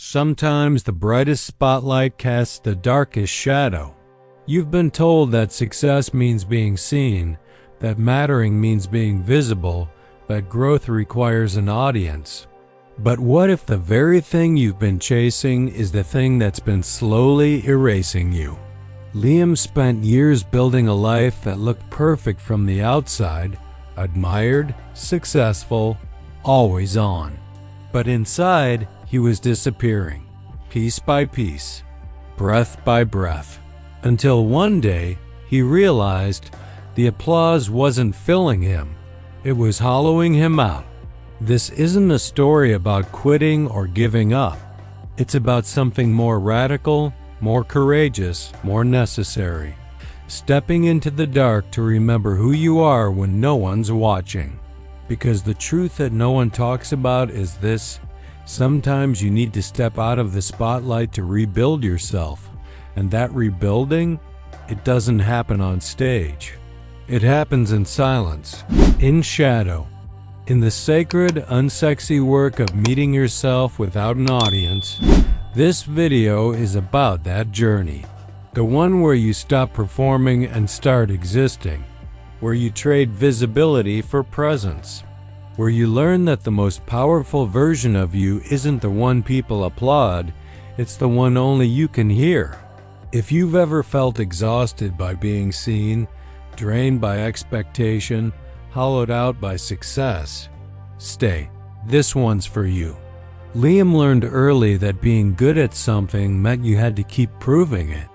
Sometimes the brightest spotlight casts the darkest shadow. You've been told that success means being seen, that mattering means being visible, that growth requires an audience. But what if the very thing you've been chasing is the thing that's been slowly erasing you? Liam spent years building a life that looked perfect from the outside, admired, successful, always on. But inside, he was disappearing, piece by piece, breath by breath, until one day he realized the applause wasn't filling him, it was hollowing him out. This isn't a story about quitting or giving up. It's about something more radical, more courageous, more necessary. Stepping into the dark to remember who you are when no one's watching. Because the truth that no one talks about is this: sometimes you need to step out of the spotlight to rebuild yourself. And that rebuilding, it doesn't happen on stage. It happens in silence, in shadow, in the sacred, unsexy work of meeting yourself without an audience. This video is about that journey. The one where you stop performing and start existing. Where you trade visibility for presence. Where you learn that the most powerful version of you isn't the one people applaud, it's the one only you can hear. If you've ever felt exhausted by being seen, drained by expectation, hollowed out by success, stay. This one's for you. Liam learned early that being good at something meant you had to keep proving it.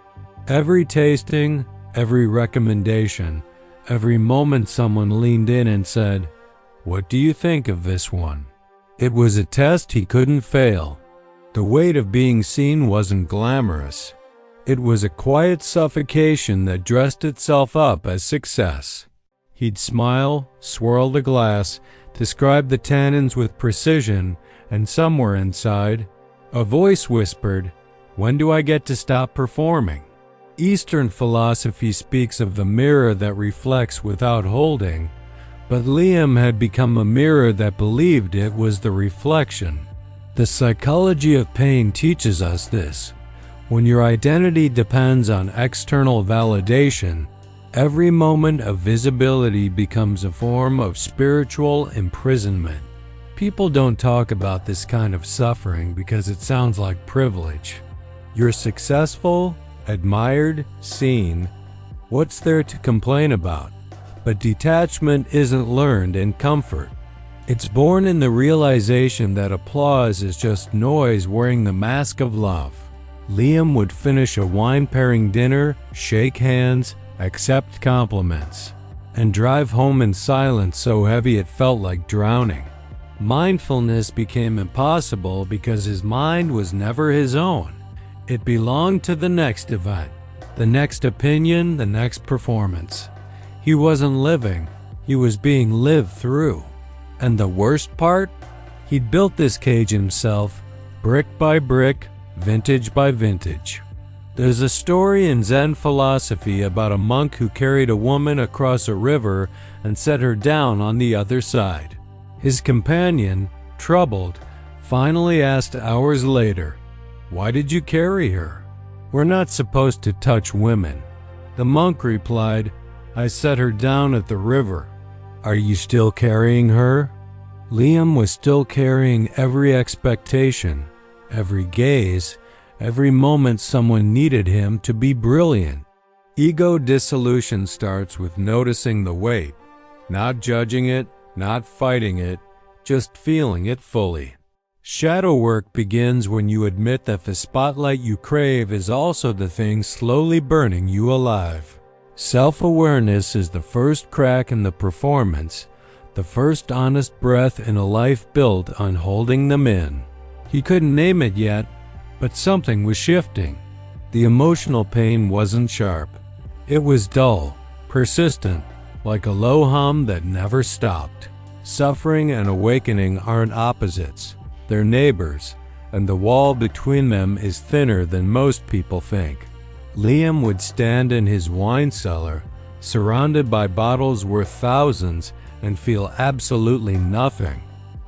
Every tasting, every recommendation, every moment someone leaned in and said, "What do you think of this one?" It was a test he couldn't fail. The weight of being seen wasn't glamorous. It was a quiet suffocation that dressed itself up as success. He'd smile, swirl the glass, describe the tannins with precision, and somewhere inside, a voice whispered, "When do I get to stop performing?" Eastern philosophy speaks of the mirror that reflects without holding, but Liam had become a mirror that believed it was the reflection. The psychology of pain teaches us this. When your identity depends on external validation, every moment of visibility becomes a form of spiritual imprisonment. People don't talk about this kind of suffering because it sounds like privilege. You're successful, admired, seen. What's there to complain about? But detachment isn't learned in comfort. It's born in the realization that applause is just noise wearing the mask of love. Liam would finish a wine-pairing dinner, shake hands, accept compliments, and drive home in silence so heavy it felt like drowning. Mindfulness became impossible because his mind was never his own. It belonged to the next event, the next opinion, the next performance. He wasn't living, he was being lived through. And the worst part? He'd built this cage himself, brick by brick, vintage by vintage. There's a story in Zen philosophy about a monk who carried a woman across a river and set her down on the other side. His companion, troubled, finally asked hours later, "Why did you carry her? We're not supposed to touch women." The monk replied, "I set her down at the river." "Are you still carrying her?" Liam was still carrying every expectation, every gaze, every moment someone needed him to be brilliant. Ego dissolution starts with noticing the weight, not judging it, not fighting it, just feeling it fully. Shadow work begins when you admit that the spotlight you crave is also the thing slowly burning you alive. Self-awareness is the first crack in the performance, the first honest breath in a life built on holding them in. He couldn't name it yet, but something was shifting. The emotional pain wasn't sharp. It was dull, persistent, like a low hum that never stopped. Suffering and awakening aren't opposites. They're neighbors, and the wall between them is thinner than most people think. Liam would stand in his wine cellar, surrounded by bottles worth thousands, and feel absolutely nothing.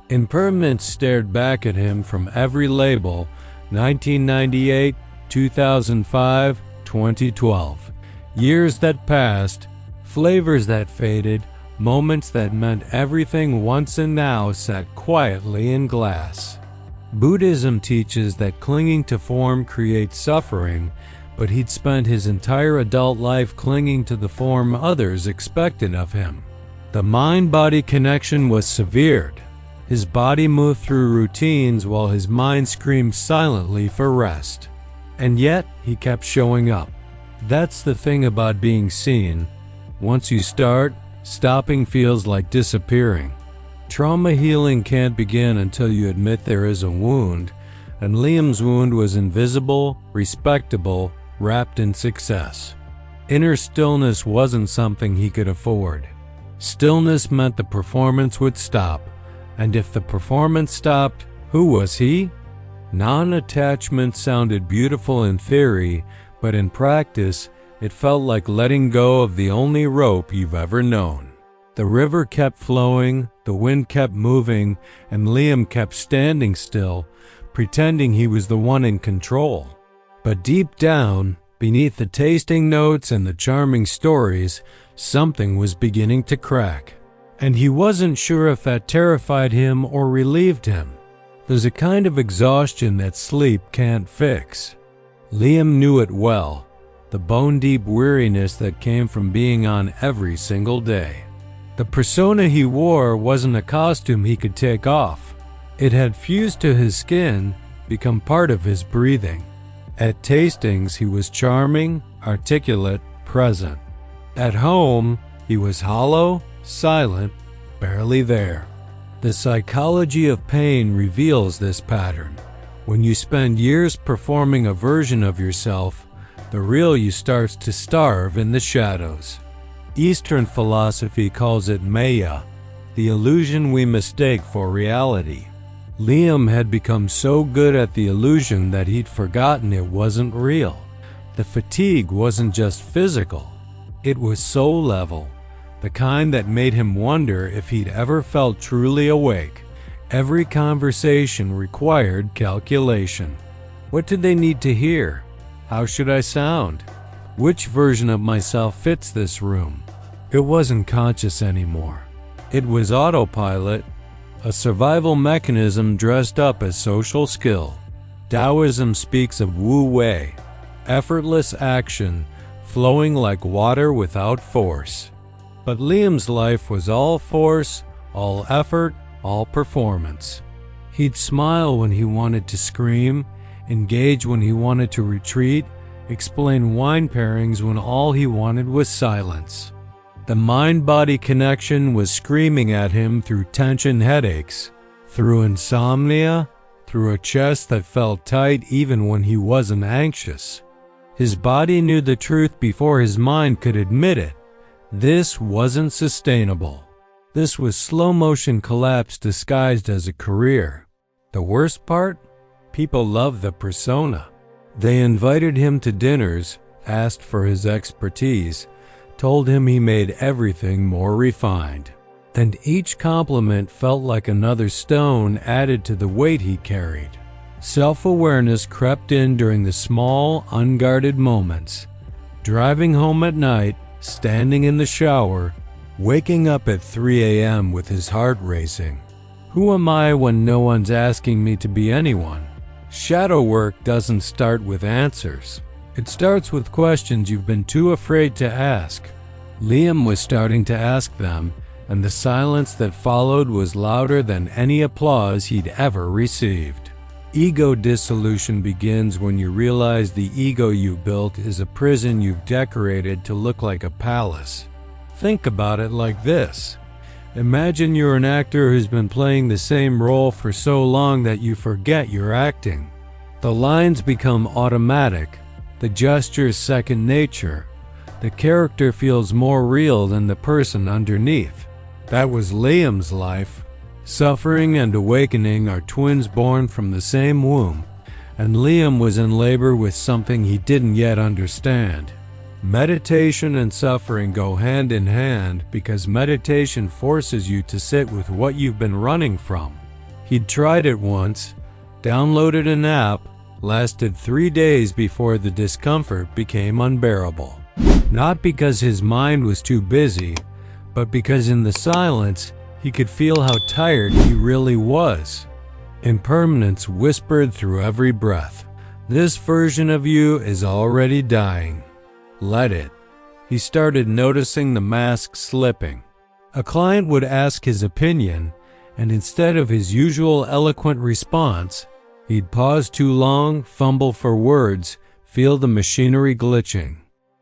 Impermanence stared back at him from every label, 1998, 2005, 2012. Years that passed, flavors that faded, moments that meant everything once and now sat quietly in glass. Buddhism teaches that clinging to form creates suffering, but he'd spent his entire adult life clinging to the form others expected of him. The mind-body connection was severed. His body moved through routines while his mind screamed silently for rest. And yet, he kept showing up. That's the thing about being seen. Once you start, stopping feels like disappearing. Trauma healing can't begin until you admit there is a wound, and Liam's wound was invisible, respectable, wrapped in success. Inner stillness wasn't something he could afford. Stillness meant the performance would stop, and if the performance stopped, who was he? Non-attachment sounded beautiful in theory, but in practice, it felt like letting go of the only rope you've ever known. The river kept flowing, the wind kept moving, and Liam kept standing still, pretending he was the one in control. But deep down, beneath the tasting notes and the charming stories, something was beginning to crack. And he wasn't sure if that terrified him or relieved him. There's a kind of exhaustion that sleep can't fix. Liam knew it well, the bone-deep weariness that came from being on every single day. The persona he wore wasn't a costume he could take off. It had fused to his skin, become part of his breathing. At tastings, he was charming, articulate, present. At home, he was hollow, silent, barely there. The psychology of pain reveals this pattern. When you spend years performing a version of yourself, the real you starts to starve in the shadows. Eastern philosophy calls it maya, the illusion we mistake for reality. Liam had become so good at the illusion that he'd forgotten it wasn't real. The fatigue wasn't just physical, it was soul level, the kind that made him wonder if he'd ever felt truly awake. Every conversation required calculation. What did they need to hear? How should I sound? Which version of myself fits this room? It wasn't conscious anymore. It was autopilot, a survival mechanism dressed up as social skill. Taoism speaks of Wu Wei, effortless action, flowing like water without force. But Liam's life was all force, all effort, all performance. He'd smile when he wanted to scream, engage when he wanted to retreat, explain wine pairings when all he wanted was silence. The mind-body connection was screaming at him through tension headaches, through insomnia, through a chest that felt tight even when he wasn't anxious. His body knew the truth before his mind could admit it. This wasn't sustainable. This was slow-motion collapse disguised as a career. The worst part? People loved the persona. They invited him to dinners, asked for his expertise, told him he made everything more refined. And each compliment felt like another stone added to the weight he carried. Self-awareness crept in during the small, unguarded moments. Driving home at night, standing in the shower, waking up at 3 a.m. with his heart racing. Who am I when no one's asking me to be anyone? Shadow work doesn't start with answers. It starts with questions you've been too afraid to ask. Liam was starting to ask them, and the silence that followed was louder than any applause he'd ever received. Ego dissolution begins when you realize the ego you built is a prison you've decorated to look like a palace. Think about it like this. Imagine you're an actor who's been playing the same role for so long that you forget you're acting. The lines become automatic, the gestures second nature. The character feels more real than the person underneath. That was Liam's life. Suffering and awakening are twins born from the same womb, and Liam was in labor with something he didn't yet understand. Meditation and suffering go hand in hand because meditation forces you to sit with what you've been running from. He'd tried it once, downloaded an app, lasted 3 days before the discomfort became unbearable. Not because his mind was too busy, but because in the silence he could feel how tired he really was. Impermanence whispered through every breath, "This version of you is already dying. Let it." He started noticing the mask slipping. A client would ask his opinion, and instead of his usual eloquent response, he'd pause too long, fumble for words, feel the machinery glitching.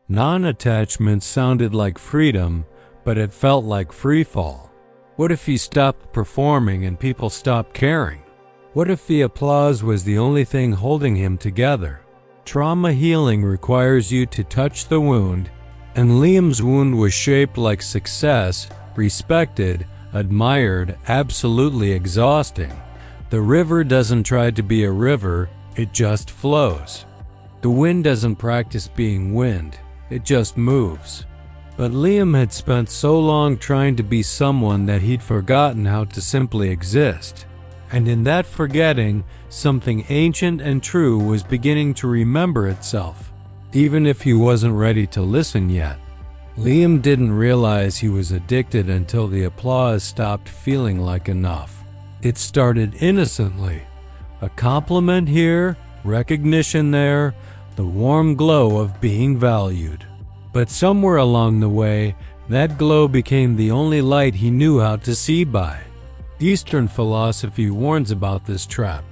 Non-attachment sounded like freedom, but it felt like freefall. What if he stopped performing and people stopped caring? What if the applause was the only thing holding him together? Trauma healing requires you to touch the wound, and Liam's wound was shaped like success, respected, admired, absolutely exhausting. The river doesn't try to be a river, it just flows. The wind doesn't practice being wind, it just moves. But Liam had spent so long trying to be someone that he'd forgotten how to simply exist. And in that forgetting, something ancient and true was beginning to remember itself, even if he wasn't ready to listen yet. Liam didn't realize he was addicted until the applause stopped feeling like enough. It started innocently. A compliment here, recognition there, the warm glow of being valued. But somewhere along the way, that glow became the only light he knew how to see by. Eastern philosophy warns about this trap.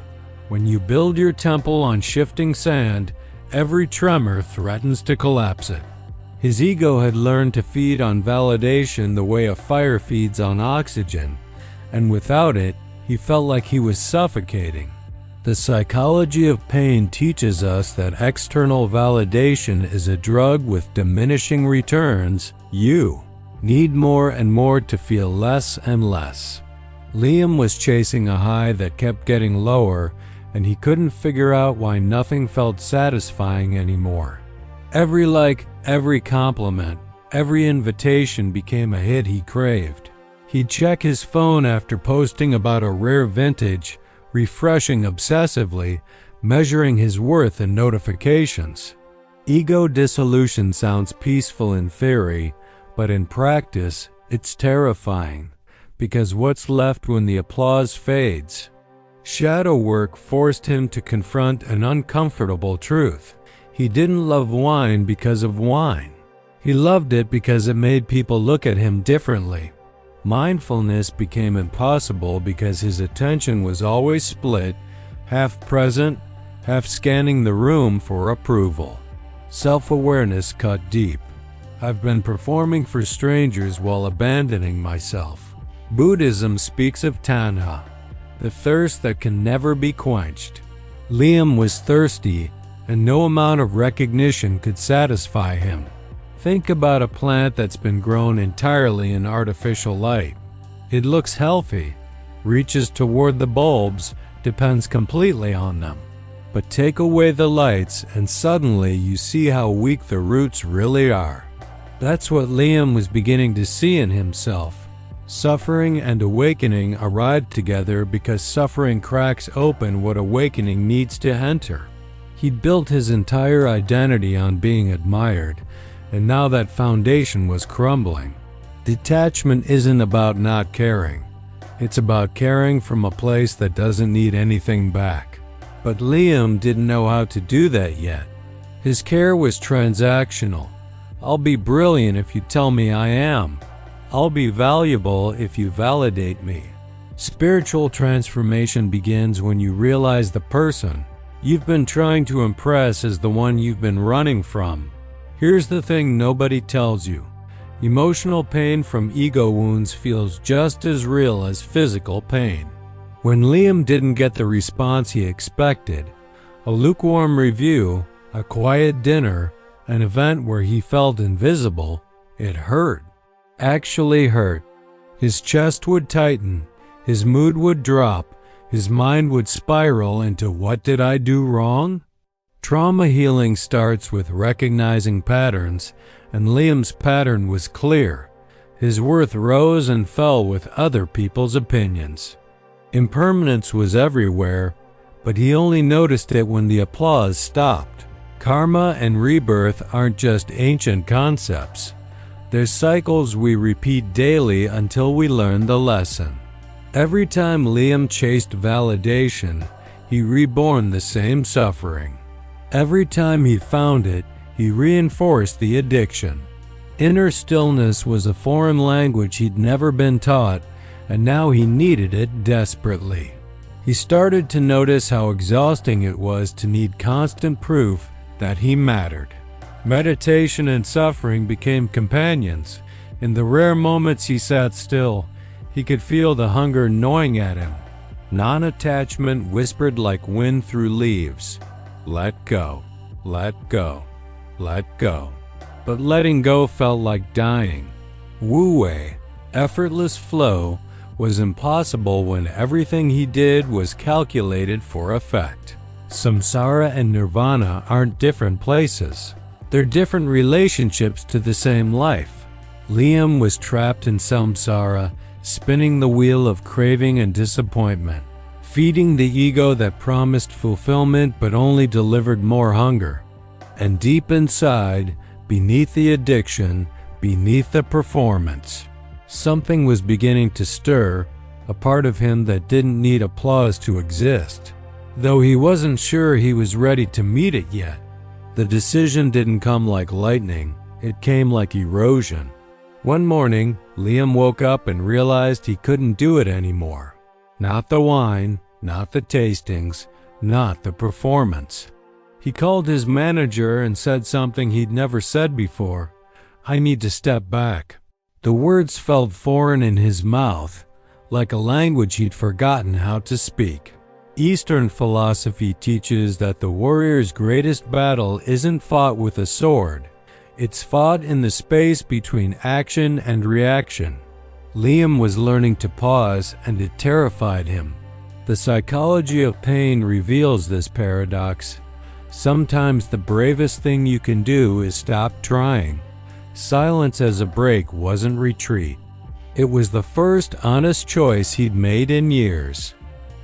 When you build your temple on shifting sand, every tremor threatens to collapse it. His ego had learned to feed on validation the way a fire feeds on oxygen, and without it, he felt like he was suffocating. The psychology of pain teaches us that external validation is a drug with diminishing returns. You need more and more to feel less and less. Liam was chasing a high that kept getting lower, and he couldn't figure out why nothing felt satisfying anymore. Every like, every compliment, every invitation became a hit he craved. He'd check his phone after posting about a rare vintage, refreshing obsessively, measuring his worth in notifications. Ego dissolution sounds peaceful in theory, but in practice, it's terrifying. Because what's left when the applause fades? Shadow work forced him to confront an uncomfortable truth. He didn't love wine because of wine. He loved it because it made people look at him differently. Mindfulness became impossible because his attention was always split, half present, half scanning the room for approval. Self-awareness cut deep. I've been performing for strangers while abandoning myself. Buddhism speaks of tanha, the thirst that can never be quenched. Liam was thirsty, and no amount of recognition could satisfy him. Think about a plant that's been grown entirely in artificial light. It looks healthy, reaches toward the bulbs, depends completely on them. But take away the lights, and suddenly you see how weak the roots really are. That's what Liam was beginning to see in himself. Suffering and awakening arrived together because suffering cracks open what awakening needs to enter. He'd built his entire identity on being admired, and now that foundation was crumbling. Detachment isn't about not caring. It's about caring from a place that doesn't need anything back. But Liam didn't know how to do that yet. His care was transactional. I'll be brilliant if you tell me I am. I'll be valuable if you validate me. Spiritual transformation begins when you realize the person you've been trying to impress is the one you've been running from. Here's the thing nobody tells you. Emotional pain from ego wounds feels just as real as physical pain. When Liam didn't get the response he expected, a lukewarm review, a quiet dinner, an event where he felt invisible, it hurt. Actually hurt. His chest would tighten, his mood would drop, his mind would spiral into what did I do wrong? Trauma healing starts with recognizing patterns, and Liam's pattern was clear. His worth rose and fell with other people's opinions. Impermanence was everywhere, but he only noticed it when the applause stopped. Karma and rebirth aren't just ancient concepts. They're cycles we repeat daily until we learn the lesson. Every time Liam chased validation, he reborn the same suffering. Every time he found it, he reinforced the addiction. Inner stillness was a foreign language he'd never been taught, and now he needed it desperately. He started to notice how exhausting it was to need constant proof that he mattered. Meditation and suffering became companions. In the rare moments he sat still, he could feel the hunger gnawing at him. Non-attachment whispered like wind through leaves. Let go, let go, let go. But letting go felt like dying. Wu-wei, effortless flow, was impossible when everything he did was calculated for effect. Samsara and nirvana aren't different places. They're different relationships to the same life. Liam was trapped in samsara, spinning the wheel of craving and disappointment, feeding the ego that promised fulfillment but only delivered more hunger. And deep inside, beneath the addiction, beneath the performance, something was beginning to stir, a part of him that didn't need applause to exist. Though he wasn't sure he was ready to meet it yet. The decision didn't come like lightning, it came like erosion. One morning, Liam woke up and realized he couldn't do it anymore. Not the wine, not the tastings, not the performance. He called his manager and said something he'd never said before. I need to step back. The words felt foreign in his mouth, like a language he'd forgotten how to speak. Eastern philosophy teaches that the warrior's greatest battle isn't fought with a sword. It's fought in the space between action and reaction. Liam was learning to pause, and it terrified him. The psychology of pain reveals this paradox. Sometimes the bravest thing you can do is stop trying. Silence as a break wasn't retreat. It was the first honest choice he'd made in years.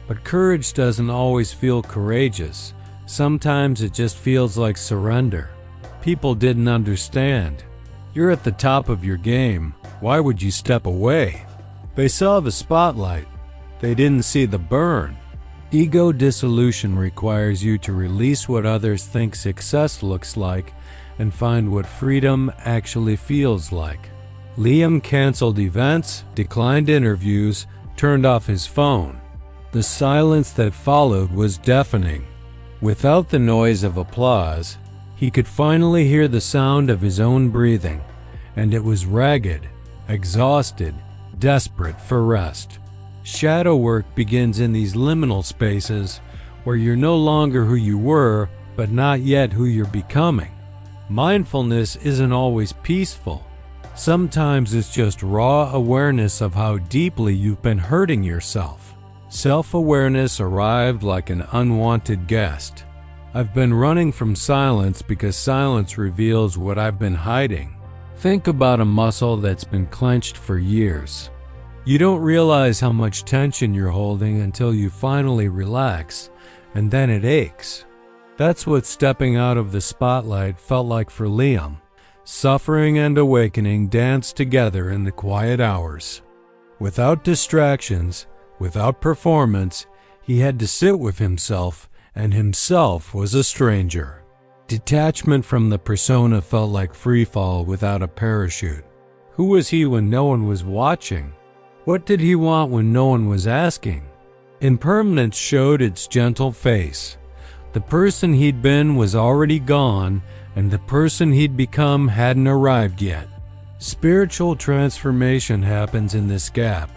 But courage doesn't always feel courageous. Sometimes it just feels like surrender. People didn't understand. You're at the top of your game. Why would you step away? They saw the spotlight. They didn't see the burn. Ego dissolution requires you to release what others think success looks like and find what freedom actually feels like. Liam canceled events, declined interviews, turned off his phone. The silence that followed was deafening. Without the noise of applause, he could finally hear the sound of his own breathing, and it was ragged, exhausted, desperate for rest. Shadow work begins in these liminal spaces where you're no longer who you were, but not yet who you're becoming. Mindfulness isn't always peaceful. Sometimes it's just raw awareness of how deeply you've been hurting yourself. Self-awareness arrived like an unwanted guest. I've been running from silence because silence reveals what I've been hiding. Think about a muscle that's been clenched for years. You don't realize how much tension you're holding until you finally relax, and then it aches. That's what stepping out of the spotlight felt like for Liam. Suffering and awakening danced together in the quiet hours. Without distractions, without performance, he had to sit with himself, and himself was a stranger. Detachment from the persona felt like freefall without a parachute. Who was he when no one was watching? What did he want when no one was asking? Impermanence showed its gentle face. The person he'd been was already gone, and the person he'd become hadn't arrived yet. Spiritual transformation happens in this gap,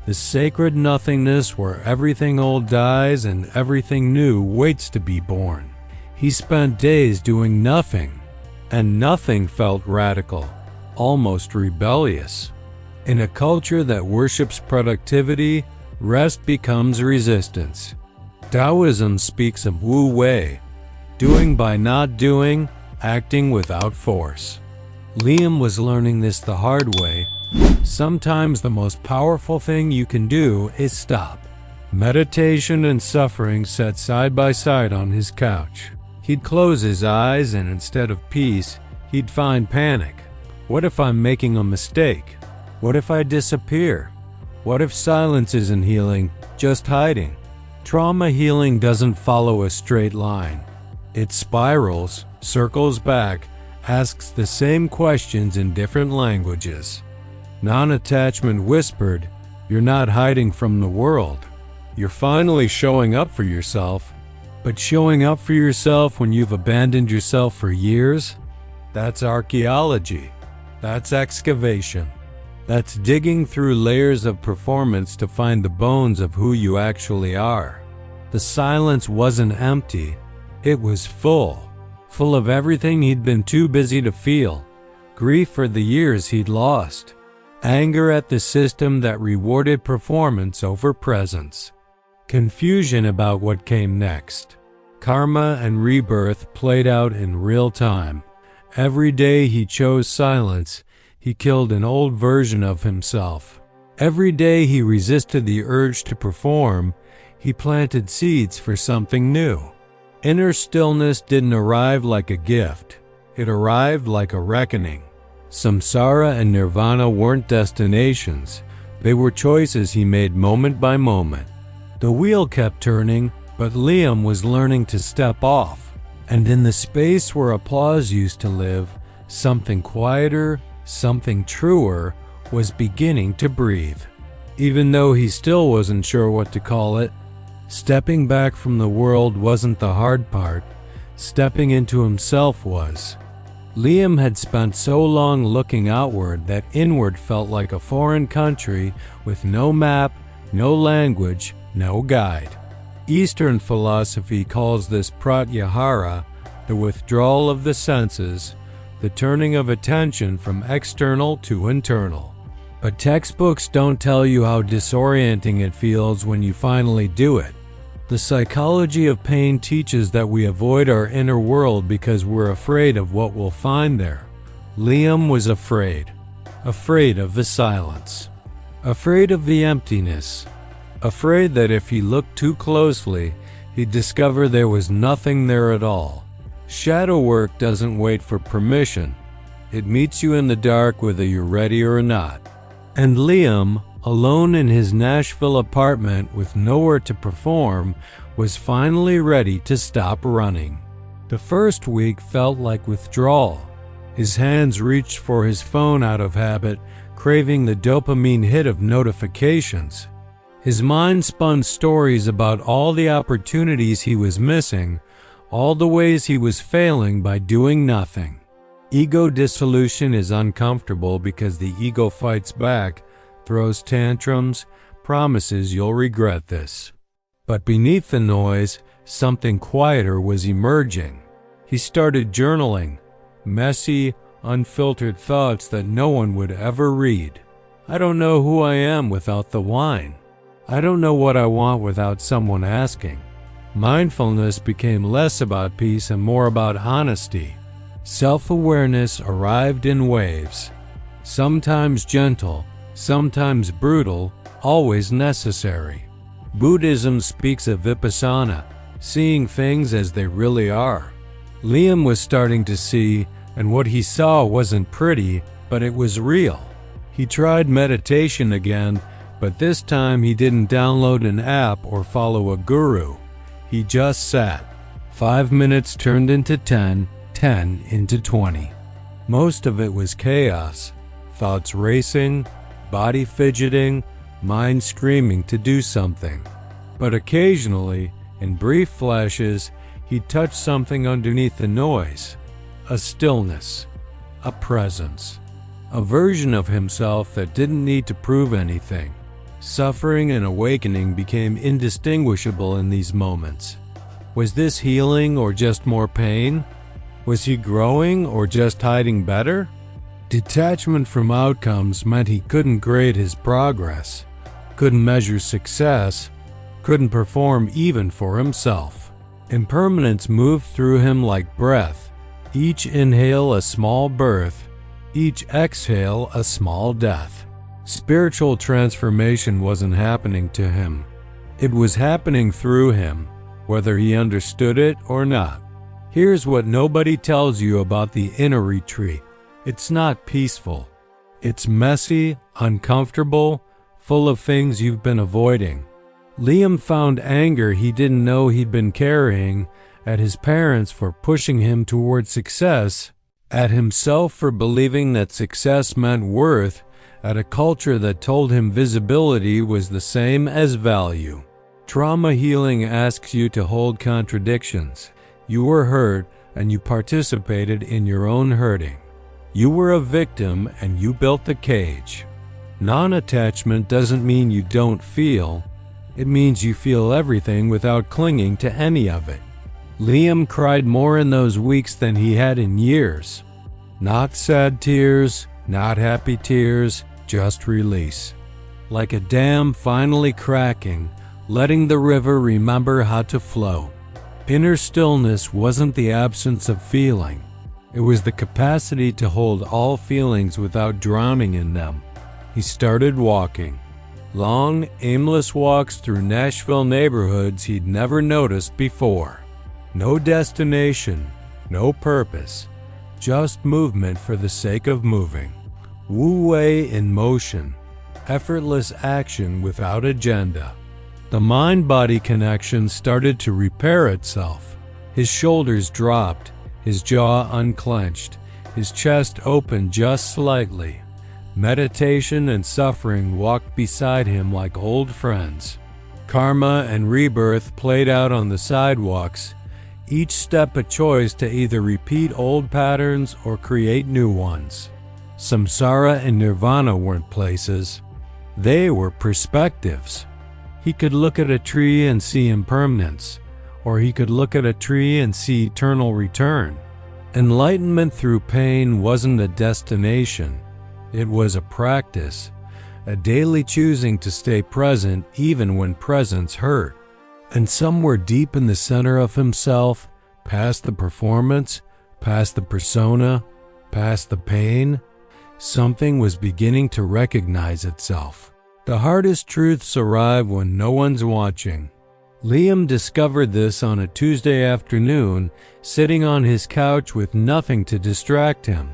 the sacred nothingness where everything old dies and everything new waits to be born. He spent days doing nothing, and nothing felt radical, almost rebellious. In a culture that worships productivity, rest becomes resistance. Taoism speaks of Wu Wei, doing by not doing, acting without force. Liam was learning this the hard way. Sometimes the most powerful thing you can do is stop. Meditation and suffering sat side by side on his couch. He'd close his eyes and instead of peace, he'd find panic. What if I'm making a mistake? What if I disappear? What if silence isn't healing, just hiding? Trauma healing doesn't follow a straight line. It spirals, circles back, asks the same questions in different languages. Non-attachment whispered, "You're not hiding from the world. You're finally showing up for yourself." But showing up for yourself when you've abandoned yourself for years? That's archaeology. That's excavation. That's digging through layers of performance to find the bones of who you actually are. The silence wasn't empty. It was full of everything he'd been too busy to feel. Grief for the years he'd lost. Anger at the system that rewarded performance over presence. Confusion about what came next. Karma and rebirth played out in real time. Every day he chose silence, he killed an old version of himself. Every day he resisted the urge to perform, he planted seeds for something new. Inner stillness didn't arrive like a gift. It arrived like a reckoning. Samsara and nirvana weren't destinations. They were choices he made moment by moment. The wheel kept turning, but Liam was learning to step off. And in the space where applause used to live, something quieter, something truer, was beginning to breathe. Even though he still wasn't sure what to call it, stepping back from the world wasn't the hard part. Stepping into himself was. Liam had spent so long looking outward that inward felt like a foreign country with no map, no language, no guide. Eastern philosophy calls this pratyahara, the withdrawal of the senses, the turning of attention from external to internal. But textbooks don't tell you how disorienting it feels when you finally do it. The psychology of pain teaches that we avoid our inner world because we're afraid of what we'll find there. Liam was afraid. Afraid of the silence. Afraid of the emptiness. Afraid that if he looked too closely, he'd discover there was nothing there at all. Shadow work doesn't wait for permission. It meets you in the dark whether you're ready or not. And Liam, alone in his Nashville apartment with nowhere to perform, was finally ready to stop running. The first week felt like withdrawal. His hands reached for his phone out of habit, craving the dopamine hit of notifications. His mind spun stories about all the opportunities he was missing, all the ways he was failing by doing nothing. Ego dissolution is uncomfortable because the ego fights back, throws tantrums, promises you'll regret this. But beneath the noise, something quieter was emerging. He started journaling, messy, unfiltered thoughts that no one would ever read. I don't know who I am without the wine. I don't know what I want without someone asking. Mindfulness became less about peace and more about honesty. Self-awareness arrived in waves. Sometimes gentle, sometimes brutal, always necessary. Buddhism speaks of vipassana, seeing things as they really are. Liam was starting to see, and what he saw wasn't pretty, but it was real. He tried meditation again, but this time he didn't download an app or follow a guru. He just sat. 5 minutes turned into 10, 10 into 20. Most of it was chaos. Thoughts racing, body fidgeting, mind screaming to do something. But occasionally, in brief flashes, he touched something underneath the noise. A stillness. A presence. A version of himself that didn't need to prove anything. Suffering and awakening became indistinguishable in these moments. Was this healing or just more pain? Was he growing or just hiding better? Detachment from outcomes meant he couldn't grade his progress, couldn't measure success, couldn't perform even for himself. Impermanence moved through him like breath, each inhale a small birth, each exhale a small death. Spiritual transformation wasn't happening to him. It was happening through him, whether he understood it or not. Here's what nobody tells you about the inner retreat. It's not peaceful. It's messy, uncomfortable, full of things you've been avoiding. Liam found anger he didn't know he'd been carrying at his parents for pushing him toward success, at himself for believing that success meant worth, at a culture that told him visibility was the same as value. Trauma healing asks you to hold contradictions. You were hurt and you participated in your own hurting. You were a victim and you built the cage. Non-attachment doesn't mean you don't feel. It means you feel everything without clinging to any of it. Liam cried more in those weeks than he had in years. Not sad tears, not happy tears, just release. Like a dam finally cracking, letting the river remember how to flow. Inner stillness wasn't the absence of feeling. It was the capacity to hold all feelings without drowning in them. He started walking. Long, aimless walks through Nashville neighborhoods he'd never noticed before. No destination, no purpose, just movement for the sake of moving. Wu-wei in motion, effortless action without agenda. The mind-body connection started to repair itself. His shoulders dropped, his jaw unclenched, his chest opened just slightly. Meditation and suffering walked beside him like old friends. Karma and rebirth played out on the sidewalks, each step a choice to either repeat old patterns or create new ones. Samsara and nirvana weren't places. They were perspectives. He could look at a tree and see impermanence, or he could look at a tree and see eternal return. Enlightenment through pain wasn't a destination. It was a practice, a daily choosing to stay present even when presence hurt. And somewhere deep in the center of himself, past the performance, past the persona, past the pain, something was beginning to recognize itself. The hardest truths arrive when no one's watching. Liam discovered this on a Tuesday afternoon, sitting on his couch with nothing to distract him,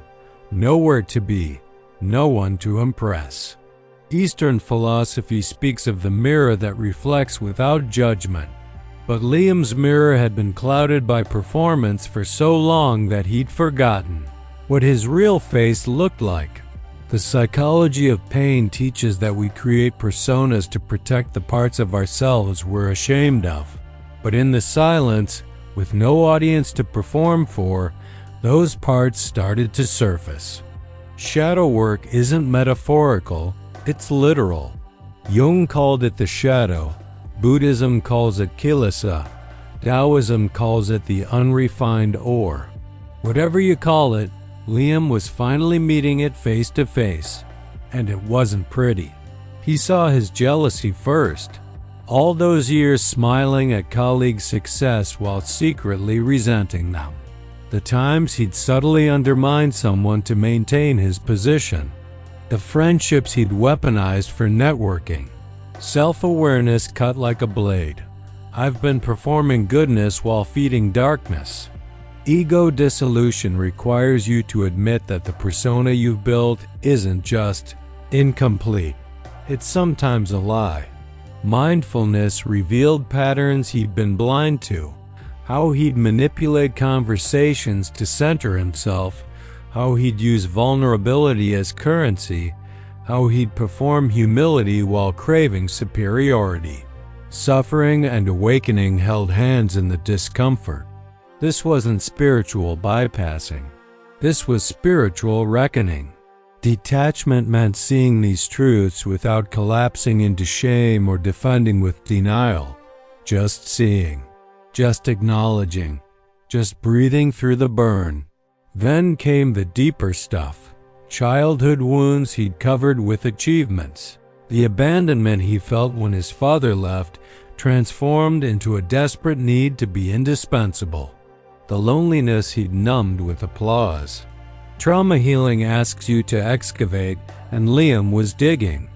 nowhere to be, no one to impress. Eastern philosophy speaks of the mirror that reflects without judgment, but Liam's mirror had been clouded by performance for so long that he'd forgotten what his real face looked like. The psychology of pain teaches that we create personas to protect the parts of ourselves we're ashamed of. But in the silence, with no audience to perform for, those parts started to surface. Shadow work isn't metaphorical, it's literal. Jung called it the shadow, Buddhism calls it kilesa, Taoism calls it the unrefined ore. Whatever you call it, Liam was finally meeting it face to face, and it wasn't pretty. He saw his jealousy first. All those years smiling at colleagues' success while secretly resenting them. The times he'd subtly undermined someone to maintain his position. The friendships he'd weaponized for networking. Self-awareness cut like a blade. I've been performing goodness while feeding darkness. Ego dissolution requires you to admit that the persona you've built isn't just incomplete. It's sometimes a lie. Mindfulness revealed patterns he'd been blind to, how he'd manipulate conversations to center himself, how he'd use vulnerability as currency, how he'd perform humility while craving superiority. Suffering and awakening held hands in the discomfort. This wasn't spiritual bypassing. This was spiritual reckoning. Detachment meant seeing these truths without collapsing into shame or defending with denial. Just seeing. Just acknowledging. Just breathing through the burn. Then came the deeper stuff. Childhood wounds he'd covered with achievements. The abandonment he felt when his father left transformed into a desperate need to be indispensable. The loneliness he'd numbed with applause. Trauma healing asks you to excavate, and Liam was digging.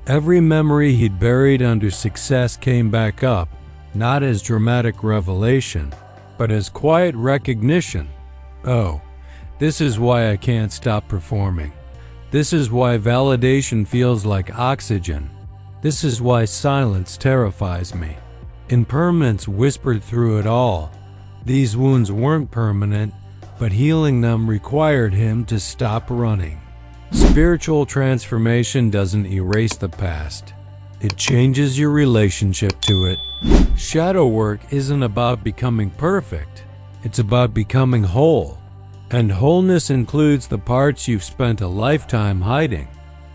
Every memory he'd buried under success came back up, not as dramatic revelation, but as quiet recognition. Oh, this is why I can't stop performing. This is why validation feels like oxygen. This is why silence terrifies me. Impermanence whispered through it all. These wounds weren't permanent, but healing them required him to stop running. Spiritual transformation doesn't erase the past. It changes your relationship to it. Shadow work isn't about becoming perfect. It's about becoming whole. And wholeness includes the parts you've spent a lifetime hiding.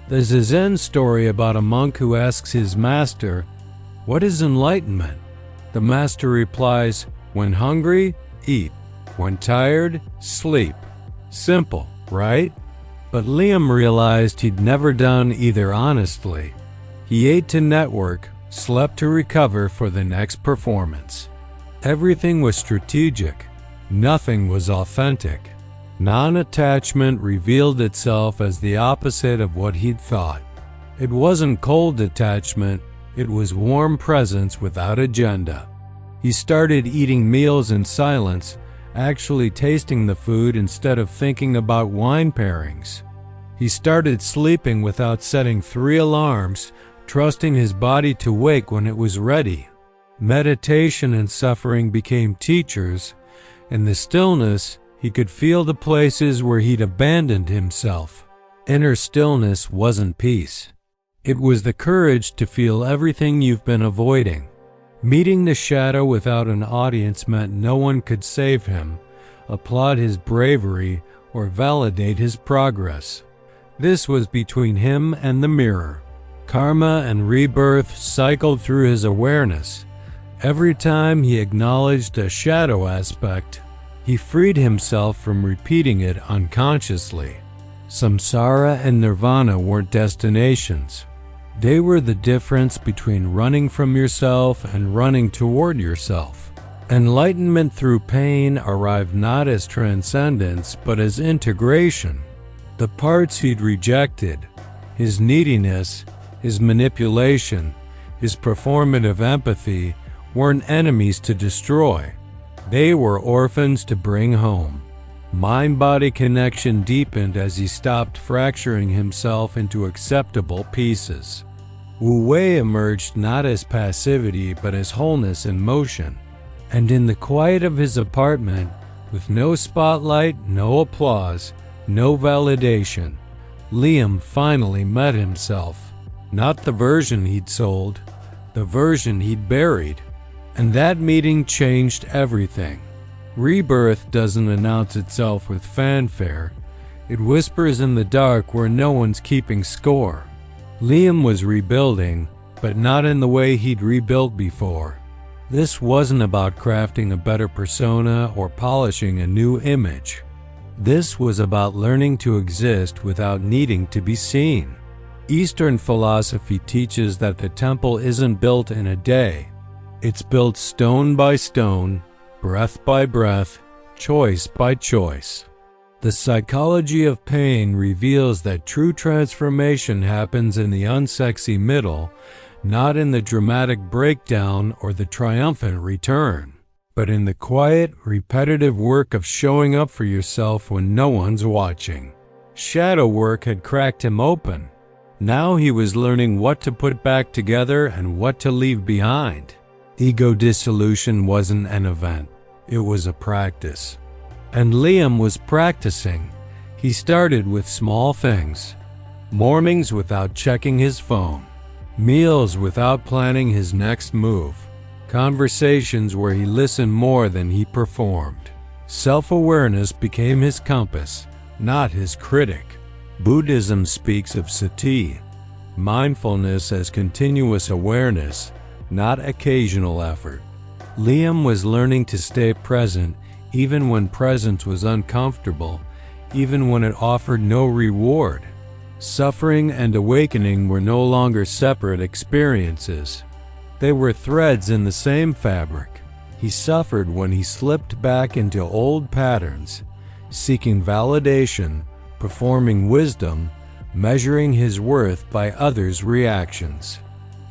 There's a Zen story about a monk who asks his master, "What is enlightenment?" The master replies, "When hungry, eat. When tired, sleep." Simple, right? But Liam realized he'd never done either honestly. He ate to network, slept to recover for the next performance. Everything was strategic. Nothing was authentic. Non-attachment revealed itself as the opposite of what he'd thought. It wasn't cold detachment, it was warm presence without agenda. He started eating meals in silence, actually tasting the food instead of thinking about wine pairings. He started sleeping without setting 3 alarms, trusting his body to wake when it was ready. Meditation and suffering became teachers. In the stillness, he could feel the places where he'd abandoned himself. Inner stillness wasn't peace. It was the courage to feel everything you've been avoiding. Meeting the shadow without an audience meant no one could save him, applaud his bravery, or validate his progress. This was between him and the mirror. Karma and rebirth cycled through his awareness. Every time he acknowledged a shadow aspect, he freed himself from repeating it unconsciously. Samsara and nirvana weren't destinations. They were the difference between running from yourself and running toward yourself. Enlightenment through pain arrived not as transcendence, but as integration. The parts he'd rejected, his neediness, his manipulation, his performative empathy, weren't enemies to destroy. They were orphans to bring home. Mind-body connection deepened as he stopped fracturing himself into acceptable pieces. Wu Wei emerged not as passivity but as wholeness in motion. And in the quiet of his apartment, with no spotlight, no applause, no validation, Liam finally met himself. Not the version he'd sold, the version he'd buried. And that meeting changed everything. Rebirth doesn't announce itself with fanfare. It whispers in the dark where no one's keeping score. Liam was rebuilding, but not in the way he'd rebuilt before. This wasn't about crafting a better persona or polishing a new image. This was about learning to exist without needing to be seen. Eastern philosophy teaches that the temple isn't built in a day. It's built stone by stone, breath by breath, choice by choice. The psychology of pain reveals that true transformation happens in the unsexy middle, not in the dramatic breakdown or the triumphant return, but in the quiet, repetitive work of showing up for yourself when no one's watching. Shadow work had cracked him open. Now he was learning what to put back together and what to leave behind. Ego dissolution wasn't an event, it was a practice. And Liam was practicing. He started with small things. Mornings without checking his phone. Meals without planning his next move. Conversations where he listened more than he performed. Self-awareness became his compass, not his critic. Buddhism speaks of sati, mindfulness as continuous awareness, not occasional effort. Liam was learning to stay present even when presence was uncomfortable, even when it offered no reward. Suffering and awakening were no longer separate experiences. They were threads in the same fabric. He suffered when he slipped back into old patterns, seeking validation, performing wisdom, measuring his worth by others' reactions.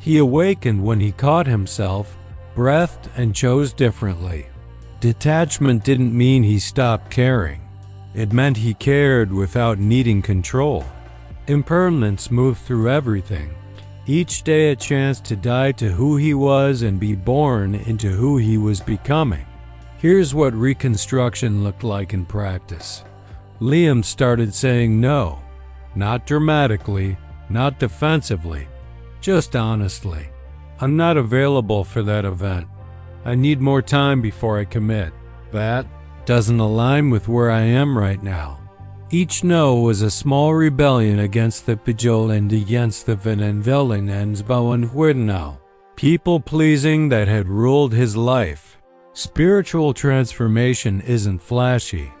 He awakened when he caught himself, breathed, and chose differently. Detachment didn't mean he stopped caring. It meant he cared without needing control. Impermanence moved through everything, each day a chance to die to who he was and be born into who he was becoming. Here's what reconstruction looked like in practice. Liam started saying no, not dramatically, not defensively, just honestly. I'm not available for that event. I need more time before I commit. That doesn't align with where I am right now. Each no was a small rebellion against the pijol and against the Venenvellinensbauenhuerdenau, people-pleasing that had ruled his life. Spiritual transformation isn't flashy.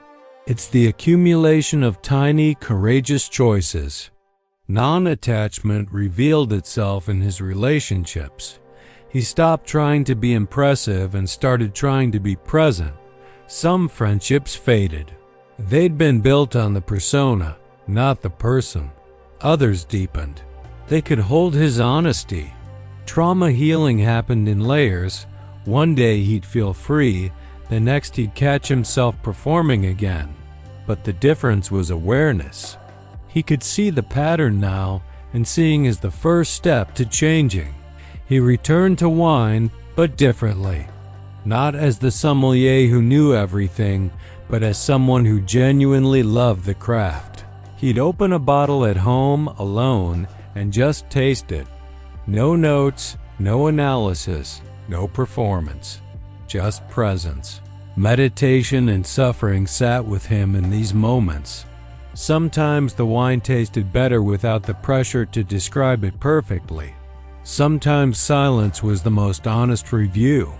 It's the accumulation of tiny, courageous choices. Non-attachment revealed itself in his relationships. He stopped trying to be impressive and started trying to be present. Some friendships faded. They'd been built on the persona, not the person. Others deepened. They could hold his honesty. Trauma healing happened in layers. One day he'd feel free, the next he'd catch himself performing again. But the difference was awareness. He could see the pattern now, and seeing is the first step to changing. He returned to wine, but differently. Not as the sommelier who knew everything, but as someone who genuinely loved the craft. He'd open a bottle at home, alone, and just taste it. No notes, no analysis, no performance. Just presence. Meditation and suffering sat with him in these moments. Sometimes the wine tasted better without the pressure to describe it perfectly. Sometimes silence was the most honest review.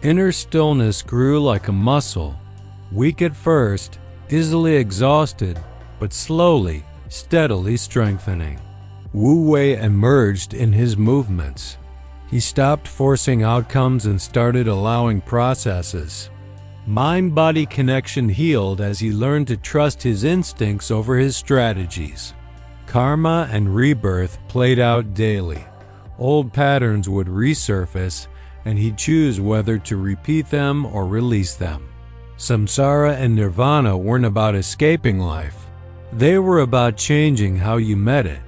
Inner stillness grew like a muscle. Weak at first, easily exhausted, but slowly, steadily strengthening. Wu Wei emerged in his movements. He stopped forcing outcomes and started allowing processes. Mind-body connection healed as he learned to trust his instincts over his strategies. Karma and rebirth played out daily. Old patterns would resurface, and he'd choose whether to repeat them or release them. Samsara and nirvana weren't about escaping life. They were about changing how you met it.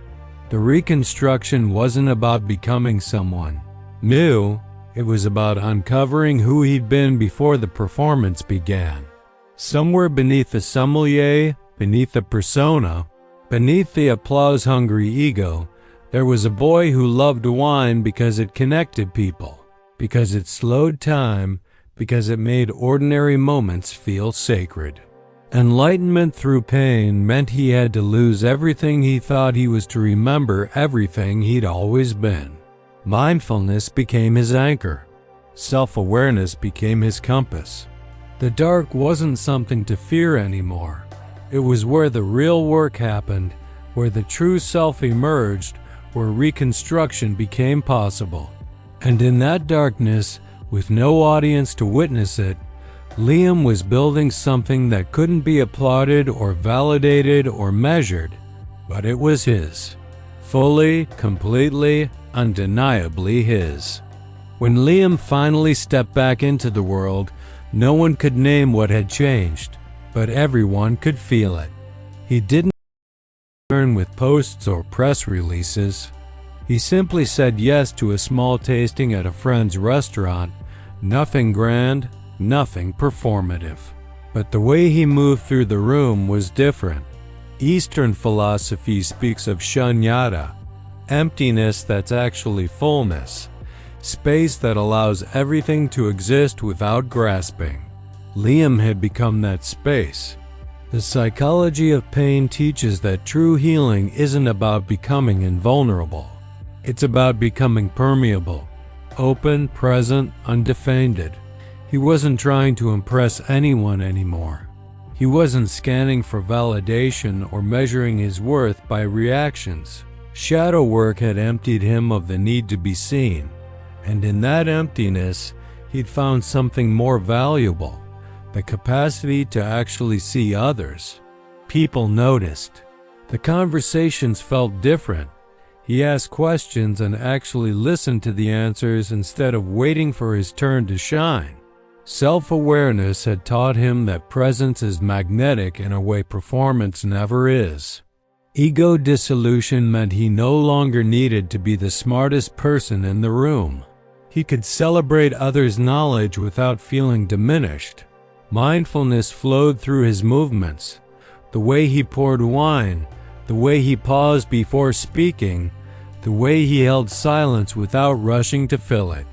The reconstruction wasn't about becoming someone new. It was about uncovering who he'd been before the performance began. Somewhere beneath the sommelier, beneath the persona, beneath the applause-hungry ego, there was a boy who loved wine because it connected people, because it slowed time, because it made ordinary moments feel sacred. Enlightenment through pain meant he had to lose everything he thought he was to remember everything he'd always been. Mindfulness became his anchor. Self-awareness became his compass. The dark wasn't something to fear anymore. It was where the real work happened, where the true self emerged, where reconstruction became possible. And in that darkness, with no audience to witness it, Liam was building something that couldn't be applauded or validated or measured, but it was his. Fully, completely, undeniably his. When Liam finally stepped back into the world, no one could name what had changed, but everyone could feel it. He didn't return with posts or press releases. He simply said yes to a small tasting at a friend's restaurant. Nothing grand, nothing performative. But the way he moved through the room was different. Eastern philosophy speaks of shunyata, emptiness that's actually fullness, space that allows everything to exist without grasping. Liam had become that space. The psychology of pain teaches that true healing isn't about becoming invulnerable. It's about becoming permeable, open, present, undefended. He wasn't trying to impress anyone anymore. He wasn't scanning for validation or measuring his worth by reactions. Shadow work had emptied him of the need to be seen, and in that emptiness, he'd found something more valuable, the capacity to actually see others. People noticed. The conversations felt different. He asked questions and actually listened to the answers instead of waiting for his turn to shine. Self-awareness had taught him that presence is magnetic in a way performance never is. Ego dissolution meant he no longer needed to be the smartest person in the room. He could celebrate others' knowledge without feeling diminished. Mindfulness flowed through his movements. The way he poured wine, the way he paused before speaking, the way he held silence without rushing to fill it.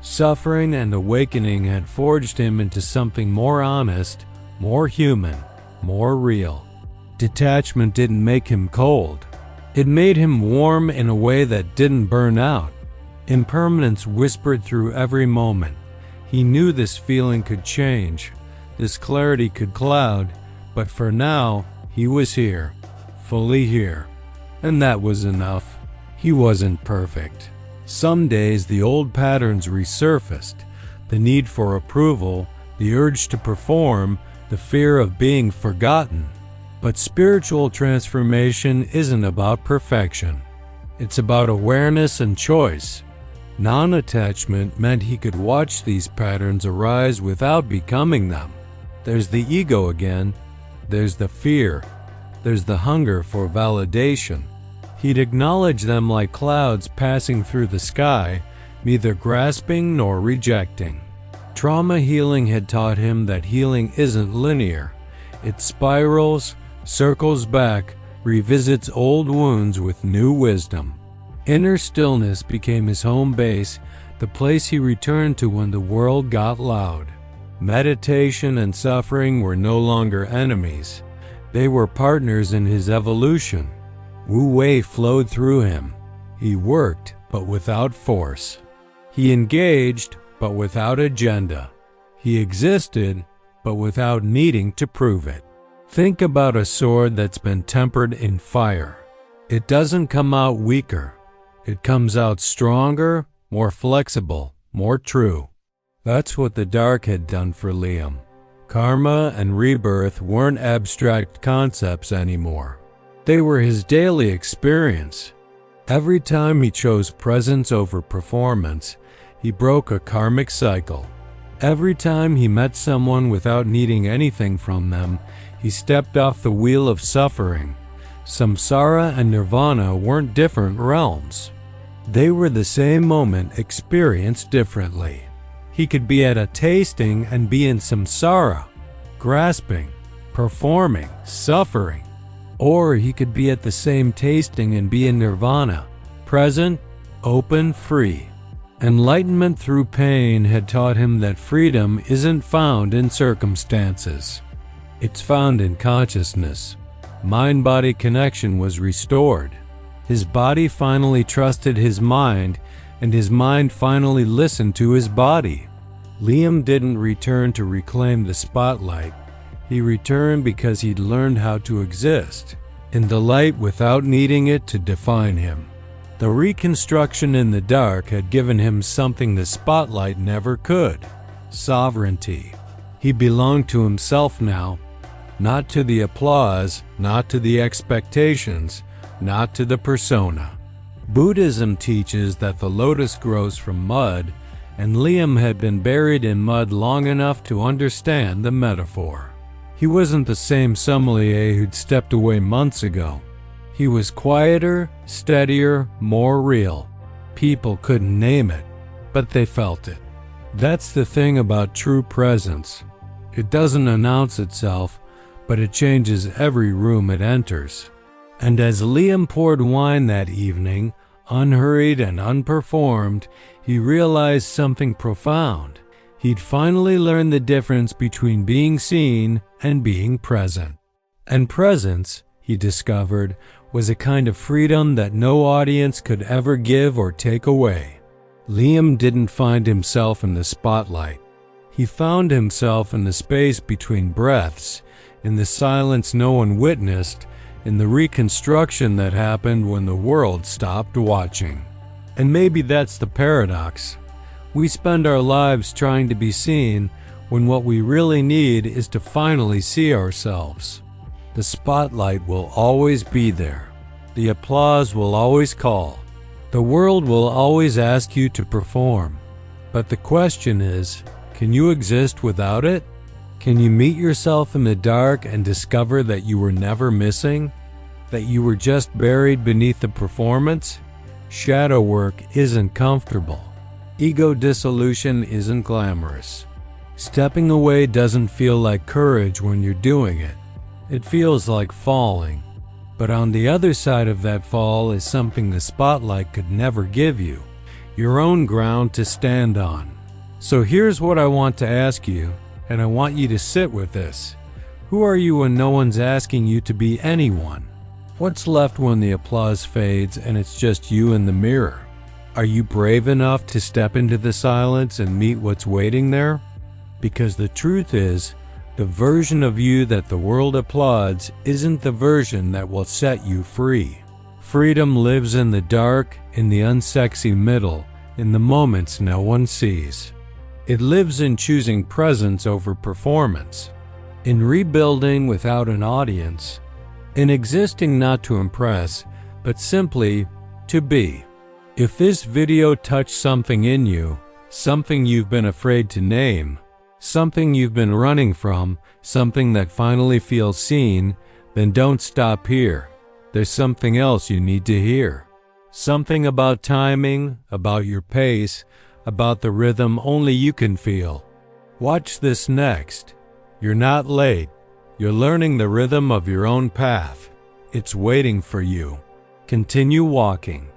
Suffering and awakening had forged him into something more honest, more human, more real. Detachment didn't make him cold. It made him warm in a way that didn't burn out. Impermanence whispered through every moment. He knew this feeling could change, this clarity could cloud, but for now, he was here, fully here. And that was enough. He wasn't perfect. Some days the old patterns resurfaced, the need for approval, the urge to perform, the fear of being forgotten. But spiritual transformation isn't about perfection. It's about awareness and choice. Non-attachment meant he could watch these patterns arise without becoming them. There's the ego again. There's the fear. There's the hunger for validation. He'd acknowledge them like clouds passing through the sky, neither grasping nor rejecting. Trauma healing had taught him that healing isn't linear. It spirals, circles back, revisits old wounds with new wisdom. Inner stillness became his home base, the place he returned to when the world got loud. Meditation and suffering were no longer enemies. They were partners in his evolution. Wu Wei flowed through him. He worked, but without force. He engaged, but without agenda. He existed, but without needing to prove it. Think about a sword that's been tempered in fire. It doesn't come out weaker. It comes out stronger, more flexible, more true. That's what the dark had done for Liam. Karma and rebirth weren't abstract concepts anymore. They were his daily experience. Every time he chose presence over performance, he broke a karmic cycle. Every time he met someone without needing anything from them, he stepped off the wheel of suffering. Samsara and nirvana weren't different realms. They were the same moment experienced differently. He could be at a tasting and be in samsara, grasping, performing, suffering. Or he could be at the same tasting and be in nirvana, present, open, free. Enlightenment through pain had taught him that freedom isn't found in circumstances. It's found in consciousness. Mind-body connection was restored. His body finally trusted his mind, and his mind finally listened to his body. Liam didn't return to reclaim the spotlight. He returned because he'd learned how to exist in the light without needing it to define him. The reconstruction in the dark had given him something the spotlight never could: sovereignty. He belonged to himself now, not to the applause, not to the expectations, not to the persona. Buddhism teaches that the lotus grows from mud, and Liam had been buried in mud long enough to understand the metaphor. He wasn't the same sommelier who'd stepped away months ago. He was quieter, steadier, more real. People couldn't name it, but they felt it. That's the thing about true presence. It doesn't announce itself, but it changes every room it enters. And as Liam poured wine that evening, unhurried and unperformed, he realized something profound. He'd finally learned the difference between being seen and being present. And presence, he discovered, was a kind of freedom that no audience could ever give or take away. Liam didn't find himself in the spotlight. He found himself in the space between breaths, in the silence no one witnessed, in the reconstruction that happened when the world stopped watching. And maybe that's the paradox. We spend our lives trying to be seen when what we really need is to finally see ourselves. The spotlight will always be there. The applause will always call. The world will always ask you to perform. But the question is, can you exist without it? Can you meet yourself in the dark and discover that you were never missing? That you were just buried beneath the performance? Shadow work isn't comfortable. Ego dissolution isn't glamorous. Stepping away doesn't feel like courage when you're doing it. It feels like falling. But on the other side of that fall is something the spotlight could never give you, your own ground to stand on. So here's what I want to ask you, and I want you to sit with this. Who are you when no one's asking you to be anyone? What's left when the applause fades and it's just you in the mirror? Are you brave enough to step into the silence and meet what's waiting there? Because the truth is, the version of you that the world applauds isn't the version that will set you free. Freedom lives in the dark, in the unsexy middle, in the moments no one sees. It lives in choosing presence over performance, in rebuilding without an audience, in existing not to impress, but simply to be. If this video touched something in you, something you've been afraid to name, something you've been running from, something that finally feels seen, then don't stop here. There's something else you need to hear. Something about timing, about your pace, about the rhythm only you can feel. Watch this next. You're not late. You're learning the rhythm of your own path. It's waiting for you. Continue walking.